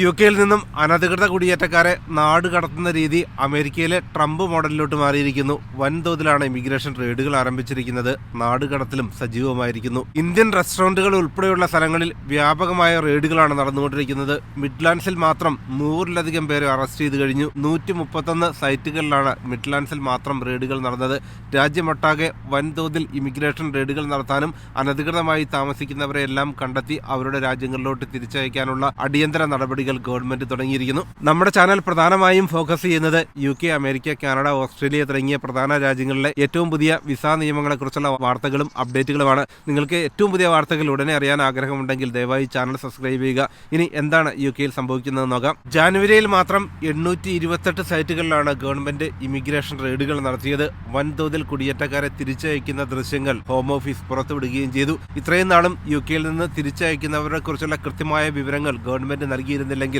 യുകെയിൽ നിന്നും അനധികൃത കുടിയേറ്റക്കാരെ നാട് കടത്തുന്ന രീതി അമേരിക്കയിലെ ട്രംപ് മോഡലിലോട്ട് മാറിയിരിക്കുന്നു. വൻതോതിലാണ് ഇമിഗ്രേഷൻ റെയ്ഡുകൾ ആരംഭിച്ചിരിക്കുന്നത്. നാട് കടത്തലും സജീവമായിരിക്കുന്നു. ഇന്ത്യൻ റെസ്റ്റോറന്റുകൾ ഉൾപ്പെടെയുള്ള സ്ഥലങ്ങളിൽ വ്യാപകമായ റെയ്ഡുകളാണ് നടന്നുകൊണ്ടിരിക്കുന്നത്. മിഡ്ലാൻഡ്സിൽ മാത്രം 100-ലധികം പേരെ അറസ്റ്റ് ചെയ്ത് കഴിഞ്ഞു. 131 സൈറ്റുകളിലാണ് മിഡ്ലാൻഡ്സിൽ മാത്രം റെയ്ഡുകൾ നടന്നത്. രാജ്യമൊട്ടാകെ വൻതോതിൽ ഇമിഗ്രേഷൻ റെയ്ഡുകൾ നടത്താനും അനധികൃതമായി താമസിക്കുന്നവരെയെല്ലാം കണ്ടെത്തി അവരുടെ രാജ്യങ്ങളിലോട്ട് തിരിച്ചയക്കാനുള്ള അടിയന്തര നടപടികൾ ഗവൺമെന്റ് തുടങ്ങിയിരിക്കുന്നു. നമ്മുടെ ചാനൽ പ്രധാനമായും ഫോക്കസ് ചെയ്യുന്നത് UK, അമേരിക്ക, കാനഡ, ഓസ്ട്രേലിയ തുടങ്ങിയ പ്രധാന രാജ്യങ്ങളിലെ ഏറ്റവും പുതിയ വിസ നിയമങ്ങളെക്കുറിച്ചുള്ള വാർത്തകളും അപ്ഡേറ്റുകളുമാണ്. നിങ്ങൾക്ക് ഏറ്റവും പുതിയ വാർത്തകൾ ഉടനെ അറിയാൻ ആഗ്രഹമുണ്ടെങ്കിൽ ദയവായി ചാനൽ സബ്സ്ക്രൈബ് ചെയ്യുക. ഇനി എന്താണ് UK സംഭവിക്കുന്നതെന്ന് നോക്കാം. ജാനുവരിയിൽ മാത്രം 828 സൈറ്റുകളിലാണ് ഗവൺമെന്റ് ഇമിഗ്രേഷൻ റെയ്ഡുകൾ നടത്തിയത്. വൻതോതിൽ കുടിയേറ്റക്കാരെ തിരിച്ചയക്കുന്ന ദൃശ്യങ്ങൾ ഹോം ഓഫീസ് പുറത്തുവിടുകയും ചെയ്തു. ഇത്രയും നാളും UK നിന്ന് തിരിച്ചയക്കുന്നവരെ കുറിച്ചുള്ള കൃത്യമായ വിവരങ്ങൾ ഗവൺമെന്റ് നൽകിയിരുന്നില്ലെങ്കിൽ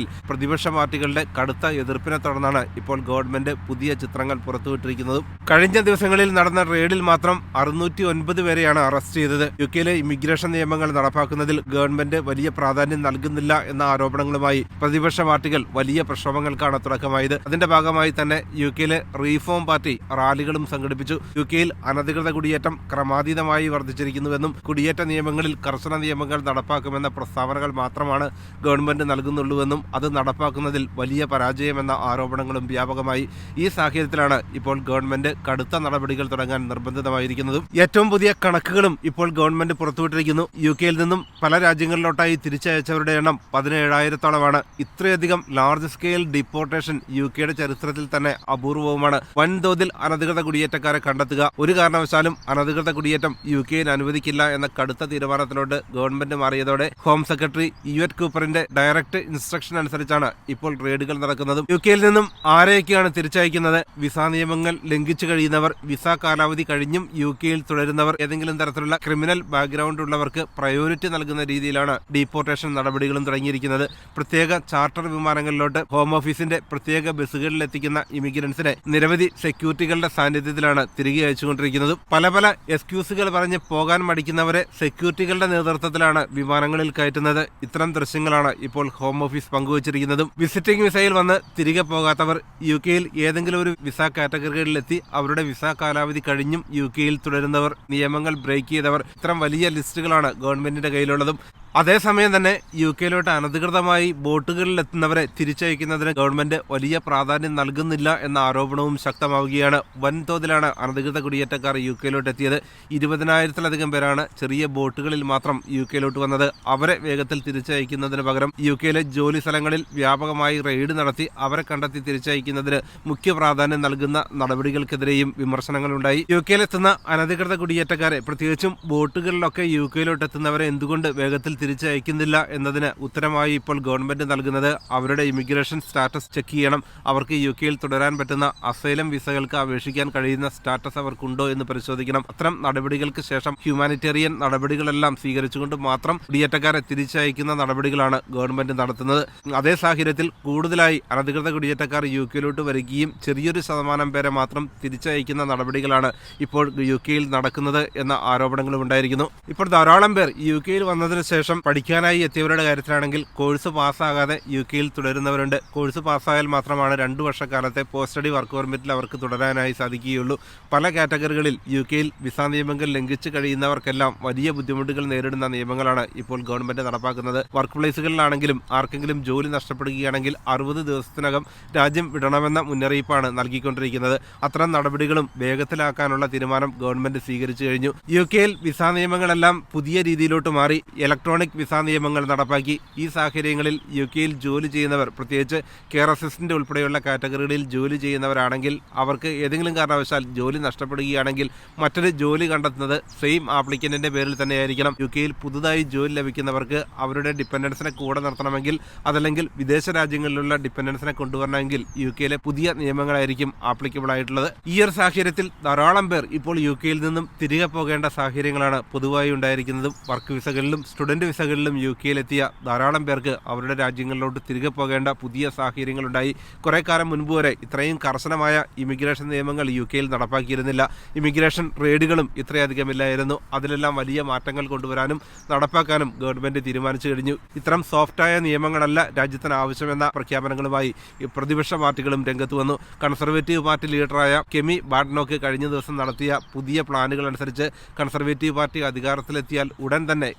പ്രതിപക്ഷ പാർട്ടികളുടെ കടുത്ത എതിർപ്പിനെ തുടർന്നാണ് ഇപ്പോൾ ഗവൺമെന്റ് പുതിയ ചിത്രങ്ങൾ പുറത്തുവിട്ടിരിക്കുന്നത്. കഴിഞ്ഞ ദിവസങ്ങളിൽ നടന്ന റെയ്ഡിൽ മാത്രം 609 പേരെയാണ് അറസ്റ്റ് ചെയ്തത്. യുകെയിലെ ഇമിഗ്രേഷൻ നിയമങ്ങൾ നടപ്പാക്കുന്നതിൽ ഗവൺമെന്റ് വലിയ പ്രാധാന്യം നൽകുന്നില്ല എന്ന ആരോപണങ്ങളുമായി പ്രതിപക്ഷ പാർട്ടികൾ വലിയ പ്രക്ഷോഭങ്ങൾക്കാണ് തുടക്കമായത്. അതിന്റെ ഭാഗമായി തന്നെ യുകെയിലെ റീഫോം പാർട്ടി റാലികളും സംഘടിപ്പിച്ചു. യുകെയിൽ അനധികൃത കുടിയേറ്റം ക്രമാതീതമായി വർദ്ധിച്ചിരിക്കുന്നുവെന്നും കുടിയേറ്റ നിയമങ്ങളിൽ കർശന നിയമങ്ങൾ നടപ്പാക്കുമെന്ന പ്രസ്താവനകൾ മാത്രമാണ് ഗവൺമെന്റ് നൽകുന്നുള്ളൂവെന്നും അത് നടപ്പാക്കുന്നതിൽ വലിയ പരാജയമെന്ന ആരോപണങ്ങളും വ്യാപകമായി. ഈ സാഹചര്യത്തിലാണ് ഇപ്പോൾ ഗവൺമെന്റ് കടുത്ത നടപടികൾ തുടങ്ങാൻ നിർബന്ധിതമായിരിക്കുന്നതും. ഏറ്റവും പുതിയ കണക്കുകളും ഇപ്പോൾ ഗവൺമെന്റ് പുറത്തുവിട്ടിരിക്കുന്നു. യുകെയിൽ നിന്നും പല രാജ്യങ്ങളിലോട്ടായി തിരിച്ചയച്ചവരുടെ എണ്ണം 17,000-ഓളമാണ്. ഇത്രയധികം ലാർജ് സ്കെയിൽ ഡിപ്പോർട്ടേഷൻ യുകെയുടെ ചരിത്രത്തിൽ തന്നെ അപൂർവവുമാണ്. വൻതോതിൽ അനധികൃത കുടിയേറ്റക്കാരെ കണ്ടെത്തുക, ഒരു കാരണവശാലും അനധികൃത കുടിയേറ്റം യുകെയിൽ അനുവദിക്കില്ല എന്ന കടുത്ത തീരുമാനത്തിലോട്ട് ഗവൺമെന്റ് മാറിയതോടെ ഹോം സെക്രട്ടറി യുവറ്റ് കൂപ്പറിന്റെ ഡയറക്റ്റ് ഇൻസ്ട്രക്ഷൻ അനുസരിച്ചാണ് ഇപ്പോൾ റെയ്ഡുകൾ നടക്കുന്നത്. യുകെയിൽ നിന്നും ആരെയൊക്കെയാണ് തിരിച്ചയക്കുന്നത്? വിസ നിയമങ്ങൾ ലംഘിച്ചു കഴിയുന്നവർ, വിസ കാലാവധി കഴിഞ്ഞും യുകെയിൽ തുടരുന്നവർ, ഏതെങ്കിലും തരത്തിലുള്ള ക്രിമിനൽ ബാക്ക്ഗ്രൗണ്ട് ഉള്ളവർക്ക് പ്രയോറിറ്റി നൽകുന്ന രീതിയിലാണ് ഡീപ്പോർട്ടേഷൻ നടപടികളും തുടങ്ങിയിരിക്കുന്നത്. പ്രത്യേക ചാർട്ടർ വിമാനങ്ങളിലോട്ട് ഹോം ഓഫീസിന്റെ പ്രത്യേക ബസ്സുകളിൽ എത്തിക്കുന്ന ഇമിഗ്രൻസിനെ നിരവധി സെക്യൂരിറ്റികളുടെ സാന്നിധ്യത്തിലാണ് തിരികെ അയച്ചുകൊണ്ടിരിക്കുന്നത്. പല എക്സ്ക്യൂസുകൾ പറഞ്ഞ് പോകാൻ മടിക്കുന്നവരെ സെക്യൂരിറ്റികളുടെ നേതൃത്വത്തിലാണ് വിമാനങ്ങളിൽ കയറ്റുന്നത്. ഇത്തരം ദൃശ്യങ്ങളാണ് ഇപ്പോൾ ഹോം ഓഫീസ് പങ്കുവച്ചിരിക്കുന്നതും. വിസിറ്റിംഗ് വിസയിൽ വന്ന് തിരികെ പോകാത്തവർ, യുകെയിൽ ഏതെങ്കിലും ഒരു വിസ കാറ്റഗറികളിലെത്തി അവരുടെ വിസ കാലാവധി കഴിഞ്ഞും യുകെയിൽ തുടരുന്നവർ, നിയമങ്ങൾ ബ്രേക്ക് ചെയ്തവർ, ഇത്തരം വലിയ ലിസ്റ്റുകളാണ് ഗവൺമെന്റിന്റെ കയ്യിലുള്ളതും. അതേസമയം തന്നെ യുകെയിലോട്ട് അനധികൃതമായി ബോട്ടുകളിൽ എത്തുന്നവരെ തിരിച്ചയക്കുന്നതിന് ഗവൺമെന്റ് വലിയ പ്രാധാന്യം നൽകുന്നില്ല എന്ന ആരോപണവും ശക്തമാവുകയാണ്. വൻതോതിലാണ് അനധികൃത കുടിയേറ്റക്കാർ യുകെയിലോട്ട് എത്തിയത്. 20,000-ലധികം പേരാണ് ചെറിയ ബോട്ടുകളിൽ മാത്രം യുകെയിലോട്ട് വന്നത്. അവരെ വേഗത്തിൽ തിരിച്ചയക്കുന്നതിന് പകരം യുകെയിലെ ജോലി സ്ഥലങ്ങളിൽ വ്യാപകമായി റെയ്ഡ് നടത്തി അവരെ കണ്ടെത്തി തിരിച്ചയക്കുന്നതിന് മുഖ്യ പ്രാധാന്യം നൽകുന്ന നടപടികൾക്കെതിരെയും വിമർശനങ്ങളുണ്ടായി. യുകെയിലെത്തുന്ന അനധികൃത കുടിയേറ്റക്കാരെ, പ്രത്യേകിച്ചും ബോട്ടുകളിലൊക്കെ യുകെയിലോട്ട് എത്തുന്നവരെ എന്തുകൊണ്ട് വേഗത്തിൽ തിരിച്ചയക്കുന്നില്ല എന്നതിന് ഉത്തരമായി ഇപ്പോൾ ഗവൺമെന്റ് നൽകുന്നത് അവരുടെ ഇമിഗ്രേഷൻ സ്റ്റാറ്റസ് ചെക്ക് ചെയ്യണം. അവർക്ക് യുകെയിൽ തുടരാൻ പറ്റുന്ന അസൈലം വിസകൾക്ക് അപേക്ഷിക്കാൻ കഴിയുന്ന സ്റ്റാറ്റസ് അവർക്കുണ്ടോ എന്ന് പരിശോധിക്കണം. അത്തരം നടപടികൾക്ക് ശേഷം ഹ്യൂമാനിറ്റേറിയൻ നടപടികളെല്ലാം സ്വീകരിച്ചുകൊണ്ട് മാത്രം കുടിയേറ്റക്കാരെ തിരിച്ചയക്കുന്ന നടപടികളാണ് ഗവൺമെന്റ് നടത്തുന്നത്. അതേ സാഹചര്യത്തിൽ കൂടുതലായി അനധികൃത കുടിയേറ്റക്കാർ യുകെയിലോട്ട് വരികയും ചെറിയൊരു ശതമാനം പേരെ മാത്രം തിരിച്ചയക്കുന്ന നടപടികളാണ് ഇപ്പോൾ യുകെയിൽ നടക്കുന്നത് എന്ന ആരോപണങ്ങളും ഉണ്ടായിരിക്കുന്നു. ഇപ്പോൾ ധാരാളം പേർ യുകെയിൽ വന്നതിന് ശേഷം പഠിക്കാനായി എത്തിയവരുടെ കാര്യത്തിലാണെങ്കിൽ കോഴ്സ് പാസ്സാകാതെ യുകെയിൽ തുടരുന്നവരുണ്ട്. കോഴ്സ് പാസ്സായാൽ മാത്രമാണ് 2 വർഷക്കാലത്തെ പോസ്റ്റ് സ്റ്റഡി വർക്ക് പെർമിറ്റിൽ അവർക്ക് തുടരാനായി സാധിക്കുകയുള്ളൂ. പല കാറ്റഗറികളിൽ യുകെയിൽ വിസ നിയമങ്ങൾ ലംഘിച്ചു കഴിയുന്നവർക്കെല്ലാം വലിയ ബുദ്ധിമുട്ടുകൾ നേരിടുന്ന നിയമങ്ങളാണ് ഇപ്പോൾ ഗവൺമെന്റ് നടപ്പാക്കുന്നത്. വർക്ക് പ്ലേസുകളിലാണെങ്കിലും ആർക്കെങ്കിലും ജോലി നഷ്ടപ്പെടുകയാണെങ്കിൽ 60 ദിവസത്തിനകം രാജ്യം വിടണമെന്ന മുന്നറിയിപ്പാണ് നൽകിക്കൊണ്ടിരിക്കുന്നത്. അത്തരം നടപടികളും വേഗത്തിലാക്കാനുള്ള തീരുമാനം ഗവൺമെന്റ് സ്വീകരിച്ചു കഴിഞ്ഞു. യുകെയിൽ വിസ നിയമങ്ങളെല്ലാം പുതിയ രീതിയിലോട്ട് മാറി. ഇലക്ട്രോണിക് വിസ നിയമങ്ങൾ നടപ്പാക്കി. ഈ സാഹചര്യങ്ങളിൽ യുകെയിൽ ജോലി ചെയ്യുന്നവർ, പ്രത്യേകിച്ച് കെയർ അസിസ്റ്റന്റ് ഉൾപ്പെടെയുള്ള കാറ്റഗറികളിൽ ജോലി ചെയ്യുന്നവരാണെങ്കിൽ അവർക്ക് ഏതെങ്കിലും കാരണവശാൽ ജോലി നഷ്ടപ്പെടുകയാണെങ്കിൽ മറ്റൊരു ജോലി കണ്ടെത്തുന്നത് സെയിം ആപ്ലിക്കന്റിന്റെ പേരിൽ തന്നെയായിരിക്കണം. യുകെയിൽ പുതുതായി ജോലി ലഭിക്കുന്നവർക്ക് അവരുടെ ഡിപ്പെൻഡൻസിനെ കൂടെ നിർത്തണമെങ്കിൽ, അതല്ലെങ്കിൽ വിദേശ രാജ്യങ്ങളിലുള്ള ഡിപ്പെൻഡൻസിനെ കൊണ്ടുവരണമെങ്കിൽ യുകെയിലെ പുതിയ നിയമങ്ങളായിരിക്കും ആപ്ലിക്കബിൾ ആയിട്ടുള്ളത്. ഈ ഒരു സാഹചര്യത്തിൽ ധാരാളം പേർ ഇപ്പോൾ യുകെയിൽ നിന്നും തിരികെ പോകേണ്ട സാഹചര്യങ്ങളാണ് പൊതുവായി ഉണ്ടായിരിക്കുന്നതും. വർക്ക് വിസകളിലും സ്റ്റുഡന്റ് വിസകളിലും UK-യിലെത്തിയ ധാരാളം പേർക്ക് അവരുടെ രാജ്യങ്ങളിലോട്ട് തിരികെ പോകേണ്ട പുതിയ സാഹചര്യങ്ങളുണ്ടായി. കുറേ കാലം മുൻപ് വരെ ഇത്രയും കർശനമായ ഇമിഗ്രേഷൻ നിയമങ്ങൾ UK-യിൽ നടപ്പാക്കിയിരുന്നില്ല. ഇമിഗ്രേഷൻ റെയ്ഡുകളും ഇത്രയധികമില്ലായിരുന്നു. അതിലെല്ലാം വലിയ മാറ്റങ്ങൾ കൊണ്ടുവരാനും നടപ്പാക്കാനും ഗവൺമെന്റ് തീരുമാനിച്ചു കഴിഞ്ഞു. ഇത്തരം സോഫ്റ്റായ നിയമങ്ങളല്ല രാജ്യത്തിന് ആവശ്യമെന്ന പ്രഖ്യാപനങ്ങളുമായി പ്രതിപക്ഷ പാർട്ടികളും രംഗത്ത് വന്നു. കൺസർവേറ്റീവ് പാർട്ടി ലീഡറായ കെമി ബാഡ്നോക്ക് കഴിഞ്ഞ ദിവസം നടത്തിയ പുതിയ പ്ലാനുകൾ അനുസരിച്ച് കൺസർവേറ്റീവ് പാർട്ടി അധികാരത്തിലെത്തിയാൽ ഉടൻ തന്നെ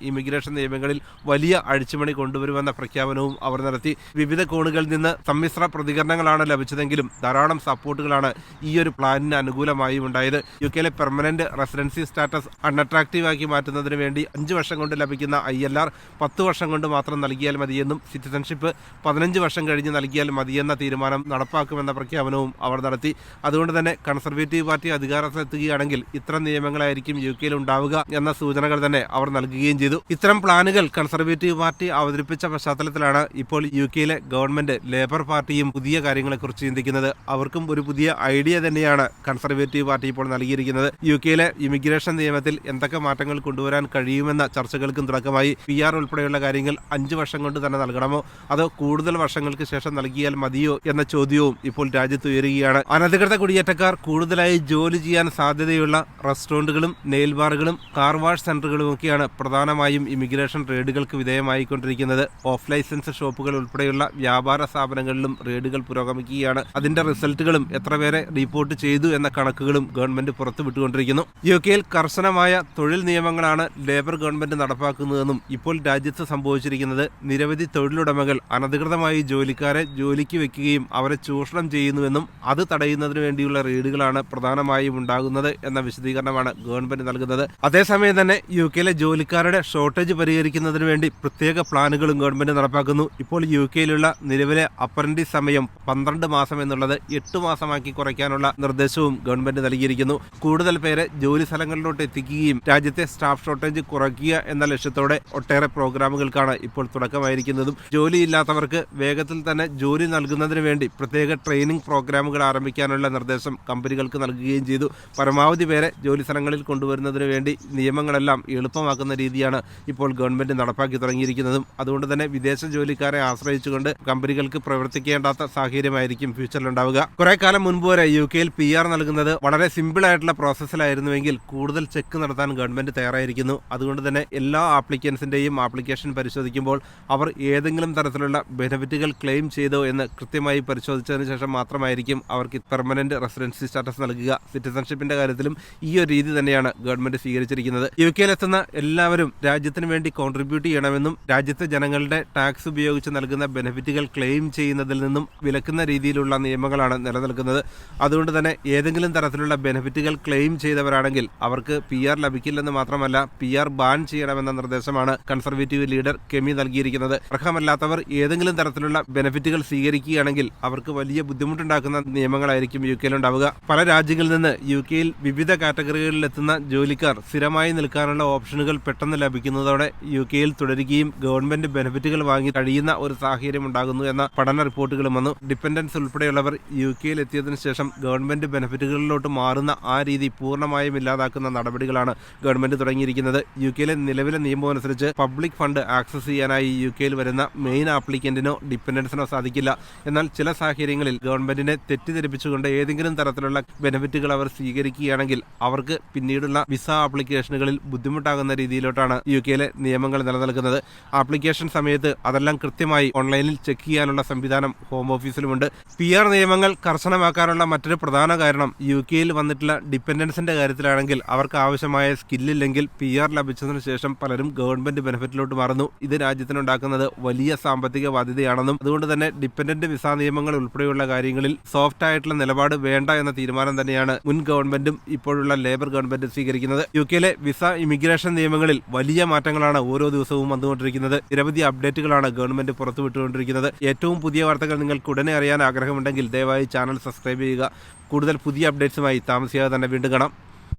ഇമിഗ്രേഷൻ നിയമങ്ങളിൽ വലിയ അഴിച്ചുപണി കൊണ്ടുവരുമെന്ന പ്രഖ്യാപനവും അവർ നടത്തി. വിവിധ കോണുകളിൽ നിന്ന് സമ്മിശ്ര പ്രതികരണങ്ങളാണ് ലഭിച്ചതെങ്കിലും ധാരാളം സപ്പോർട്ടുകളാണ് ഈ ഒരു പ്ലാനിന് അനുകൂലമായും ഉണ്ടായത്. UK-യിലെ പെർമനന്റ് റെസിഡൻസി സ്റ്റാറ്റസ് അൺഅട്രാക്റ്റീവാക്കി മാറ്റുന്നതിന് വേണ്ടി 5 വർഷം കൊണ്ട് ലഭിക്കുന്ന ILR 10 വർഷം കൊണ്ട് മാത്രം നൽകിയാൽ മതിയെന്നും സിറ്റിസൺഷിപ്പ് 15 വർഷം കഴിഞ്ഞ് നൽകിയാൽ മതിയെന്ന തീരുമാനം നടപ്പാക്കുമെന്ന പ്രഖ്യാപനവും അവർ നടത്തി. അതുകൊണ്ട് തന്നെ കൺസർവേറ്റീവ് പാർട്ടി അധികാരത്തിലെത്തുകയാണെങ്കിൽ ഇത്തരം നിയമങ്ങളായിരിക്കും UK-യിൽ ഉണ്ടാവുക എന്ന സൂചനകൾ തന്നെ അവർ നൽകുകയും ചെയ്തു. ഇത്തരം പ്ലാനുകൾ കൺസർവേറ്റീവ് പാർട്ടി അവതരിപ്പിച്ച പശ്ചാത്തലത്തിലാണ് ഇപ്പോൾ UK-യിലെ ഗവൺമെന്റ് ലേബർ പാർട്ടിയും പുതിയ കാര്യങ്ങളെക്കുറിച്ച് ചിന്തിക്കുന്നത്. അവർക്കും ഒരു പുതിയ ഐഡിയ തന്നെയാണ് കൺസർവേറ്റീവ് പാർട്ടി ഇപ്പോൾ നൽകിയിരിക്കുന്നത്. UK-യിലെ ഇമിഗ്രേഷൻ നിയമത്തിൽ എന്തൊക്കെ മാറ്റങ്ങൾ കൊണ്ടുവരാൻ കഴിയുമെന്ന ചർച്ചകൾക്കും തുടക്കമായി. PR ഉൾപ്പെടെയുള്ള കാര്യങ്ങൾ 5 വർഷം കൊണ്ട് തന്നെ നൽകണമോ അതോ കൂടുതൽ വർഷങ്ങൾക്ക് ശേഷം നൽകിയാൽ മതിയോ എന്ന ചോദ്യവും ഇപ്പോൾ രാജ്യത്ത് ഉയരുകയാണ്. അനധികൃത കുടിയേറ്റക്കാർ കൂടുതലായി ജോലി ചെയ്യാൻ സാധ്യതയുള്ള റെസ്റ്റോറന്റുകളും നെയിൽ ബാറുകളും കാർ വാഷ് സെന്ററുകളും ഒക്കെയാണ് പ്രധാനമായും ഇമിഗ്രേഷൻ റെയ്ഡുകൾക്ക് വിധേയമായിക്കൊണ്ടിരിക്കുന്നത്. ഓഫ് ലൈസൻസ് ഷോപ്പുകൾ ഉൾപ്പെടെയുള്ള വ്യാപാര സ്ഥാപനങ്ങളിലും റെയ്ഡുകൾ പുരോഗമിക്കുകയാണ്. അതിന്റെ റിസൾട്ടുകളും എത്ര പേരെ റിപ്പോർട്ട് ചെയ്തു എന്ന കണക്കുകളും ഗവൺമെന്റ് പുറത്തുവിട്ടുകൊണ്ടിരിക്കുന്നു. UK-യിൽ കർശനമായ തൊഴിൽ നിയമങ്ങളാണ് ലേബർ ഗവൺമെന്റ് നടപ്പാക്കുന്നതെന്നും ഇപ്പോൾ രാജ്യത്ത് സംഭവിച്ചിരിക്കുന്നത് നിരവധി തൊഴിലുടമകൾ അനധികൃതമായി ജോലിക്കാരെ ജോലിക്ക് വെക്കുകയും അവരെ ചൂഷണം ചെയ്യുന്നുവെന്നും അത് തടയുന്നതിന് വേണ്ടിയുള്ള റെയ്ഡുകളാണ് പ്രധാനമായും ഉണ്ടാകുന്നത് എന്ന വിശദീകരണമാണ് ഗവൺമെന്റ് നൽകുന്നത്. അതേസമയം തന്നെ UK-യിലെ ജോലിക്കാരുടെ ഷോർട്ടേജ് പരിഹരിക്കുന്നതിന് വേണ്ടി പ്രത്യേക പ്ലാനുകളും ഗവൺമെന്റ് നടപ്പാക്കുന്നു. ഇപ്പോൾ UK-യിലുള്ള നിലവിലെ അപ്രന്റീസ് സമയം 12 മാസം എന്നുള്ളത് 8 മാസമാക്കി കുറയ്ക്കാനുള്ള നിർദ്ദേശവും ഗവൺമെന്റ് നൽകിയിരിക്കുന്നു. കൂടുതൽ പേരെ ജോലി സ്ഥലങ്ങളിലോട്ട് എത്തിക്കുകയും രാജ്യത്തെ സ്റ്റാഫ് ഷോർട്ടേജ് കുറയ്ക്കുക എന്ന ലക്ഷ്യത്തോടെ ഒട്ടേറെ പ്രോഗ്രാമുകൾക്കാണ് ഇപ്പോൾ തുടക്കമായിരിക്കുന്നതും. ജോലിയില്ലാത്തവർക്ക് വേഗത്തിൽ തന്നെ ജോലി നൽകുന്നതിന് വേണ്ടി പ്രത്യേക ട്രെയിനിങ് പ്രോഗ്രാമുകൾ ആരംഭിക്കാനുള്ള നിർദ്ദേശം കമ്പനികൾക്ക് നൽകുകയും ചെയ്തു. പരമാവധി പേരെ ജോലി സ്ഥലങ്ങളിൽ കൊണ്ടുവരുന്നതിന് വേണ്ടി നിയമങ്ങളെല്ലാം എളുപ്പമാക്കുന്ന രീതിയാണ് ഇപ്പോൾ ഗവൺമെന്റ് നടപ്പാക്കി തുടങ്ങിയിരിക്കുന്നതും. അതുകൊണ്ട് തന്നെ വിദേശ ജോലിക്കാരെ ആശ്രയിച്ചുകൊണ്ട് കമ്പനികൾക്ക് പ്രവർത്തിക്കേണ്ടാത്ത സാഹചര്യമായിരിക്കും ഫ്യൂച്ചറിലുണ്ടാവുക. കുറെ കാലം മുൻപ് വരെ UK-യിൽ PR നൽകുന്നത് വളരെ സിമ്പിൾ ആയിട്ടുള്ള പ്രോസസ്സിലായിരുന്നുവെങ്കിൽ കൂടുതൽ ചെക്ക് നടത്താൻ ഗവൺമെന്റ് തയ്യാറായിരിക്കുന്നു. അതുകൊണ്ട് തന്നെ എല്ലാ ആപ്ലിക്കൻസിന്റെയും ആപ്ലിക്കേഷൻ പരിശോധിക്കുമ്പോൾ അവർ ഏതെങ്കിലും തരത്തിലുള്ള ബെനിഫിറ്റുകൾ ക്ലെയിം ചെയ്തോ എന്ന് കൃത്യമായി പരിശോധിച്ചതിന് ശേഷം മാത്രമായിരിക്കും അവർക്ക് പെർമനന്റ് റെസിഡൻസി സ്റ്റാറ്റസ് നൽകുക. സിറ്റിസൺഷിപ്പിന്റെ കാര്യത്തിലും ഈ ഒരു രീതി തന്നെയാണ് ഗവൺമെന്റ് സ്വീകരിച്ചിരിക്കുന്നത്. UK-യിലെത്തുന്ന എല്ലാവരും രാജ്യത്തിന് വേണ്ടി കോൺട്രിബ്യൂട്ട് ചെയ്യണമെന്നും രാജ്യത്തെ ജനങ്ങളുടെ ടാക്സ് ഉപയോഗിച്ച് നൽകുന്ന ബെനിഫിറ്റുകൾ ക്ലെയിം ചെയ്യുന്നതിൽ നിന്നും വിലക്കുന്ന രീതിയിലുള്ള നിയമങ്ങളാണ് നിലനിൽക്കുന്നത്. അതുകൊണ്ട് തന്നെ ഏതെങ്കിലും തരത്തിലുള്ള ബെനിഫിറ്റുകൾ ക്ലെയിം ചെയ്തവരാണെങ്കിൽ അവർക്ക് PR ലഭിക്കില്ലെന്ന് മാത്രമല്ല PR ബാൻ ചെയ്യണമെന്ന നിർദ്ദേശമാണ് കൺസർവേറ്റീവ് ലീഡർ കെമി നൽകിയിരിക്കുന്നത്. അർഹമല്ലാത്തവർ ഏതെങ്കിലും തരത്തിലുള്ള ബെനിഫിറ്റുകൾ സ്വീകരിക്കുകയാണെങ്കിൽ അവർക്ക് വലിയ ബുദ്ധിമുട്ടുണ്ടാക്കുന്ന നിയമങ്ങളായിരിക്കും UK-യിൽ ഉണ്ടാവുക. പല രാജ്യങ്ങളിൽ നിന്ന് UK-യിൽ വിവിധ കാറ്റഗറികളിലെത്തുന്ന ജോലിക്കാർ സ്ഥിരമായി നിൽക്കാനുള്ള ഓപ്ഷനുകൾ പെട്ടെന്ന് ലഭിക്കുന്നതോടെ UK-യിൽ തുടരുകയും ഗവൺമെന്റ് ബെനിഫിറ്റുകൾ വാങ്ങി കഴിയുന്ന ഒരു സാഹചര്യം ഉണ്ടാകുന്നു എന്ന പഠന റിപ്പോർട്ടുകളും വന്നു. ഡിപ്പെൻഡൻസ് ഉൾപ്പെടെയുള്ളവർ UK-യിൽ എത്തിയതിനു ശേഷം ഗവൺമെന്റ് ബെനിഫിറ്റുകളിലോട്ട് മാറുന്ന ആ രീതി പൂർണ്ണമായും ഇല്ലാതാക്കുന്ന നടപടികളാണ് ഗവൺമെന്റ് തുടങ്ങിയിരിക്കുന്നത്. UK-യിലെ നിലവിലെ നിയമം അനുസരിച്ച് പബ്ലിക് ഫണ്ട് ആക്സസ് ചെയ്യാനായി UK-യിൽ വരുന്ന മെയിൻ ആപ്ലിക്കന്റിനോ ഡിപ്പെൻഡൻസിനോ സാധിക്കില്ല. എന്നാൽ ചില സാഹചര്യങ്ങളിൽ ഗവൺമെന്റിനെ തെറ്റിദ്ധരിപ്പിച്ചുകൊണ്ട് ഏതെങ്കിലും തരത്തിലുള്ള ബെനിഫിറ്റുകൾ അവർ സ്വീകരിക്കുകയാണെങ്കിൽ അവർക്ക് പിന്നീടുള്ള വിസ ആപ്ലിക്കേഷനുകളിൽ ബുദ്ധിമുട്ടാകുന്ന രീതിയിലോട്ടാണ് UK-യിലെ നിയമങ്ങൾ നിലനിൽക്കുന്നത്. ആപ്ലിക്കേഷൻ സമയത്ത് അതെല്ലാം കൃത്യമായി ഓൺലൈനിൽ ചെക്ക് ചെയ്യാനുള്ള സംവിധാനം ഹോം ഓഫീസിലുമുണ്ട്. PR നിയമങ്ങൾ കർശനമാക്കാനുള്ള മറ്റൊരു പ്രധാന കാരണം UK-യിൽ വന്നിട്ടുള്ള ഡിപ്പെൻഡൻസിന്റെ കാര്യത്തിലാണെങ്കിൽ അവർക്ക് ആവശ്യമായ സ്കില്ലില്ലെങ്കിൽ PR ലഭിച്ചതിനു ശേഷം പലരും ഗവൺമെന്റ് ബെനിഫിറ്റിലോട്ട് മാറുന്നു. ഇത് രാജ്യത്തിനുണ്ടാക്കുന്നത് വലിയ സാമ്പത്തിക ബാധ്യതയാണെന്നും അതുകൊണ്ട് തന്നെ ഡിപ്പെൻഡന്റ് വിസ നിയമങ്ങൾ ഉൾപ്പെടെയുള്ള കാര്യങ്ങളിൽ സോഫ്റ്റ് ആയിട്ടുള്ള നിലപാട് വേണ്ട എന്ന തീരുമാനം തന്നെയാണ് മുൻ ഗവൺമെന്റും ഇപ്പോഴുള്ള ലേബർ ഗവൺമെന്റ് സ്വീകരിക്കുന്നത്. UK-യിലെ വിസ ഇമിഗ്രേഷൻ നിയമങ്ങളിൽ വലിയ മാറ്റങ്ങളാണ് ഓരോ ദിവസവും വന്നുകൊണ്ടിരിക്കുന്നത്. നിരവധി അപ്ഡേറ്റുകളാണ് ഗവൺമെന്റ് പുറത്തുവിട്ടുകൊണ്ടിരിക്കുന്നത്. ഏറ്റവും പുതിയ വാർത്തകൾ നിങ്ങൾക്ക് ഉടനെ അറിയാൻ ആഗ്രഹമുണ്ടെങ്കിൽ ദയവായി ചാനൽ സബ്സ്ക്രൈബ് ചെയ്യുക. കൂടുതൽ പുതിയ അപ്ഡേറ്റ്സുമായി താമസിയാതെ തന്നെ വീണ്ടും കാണാം.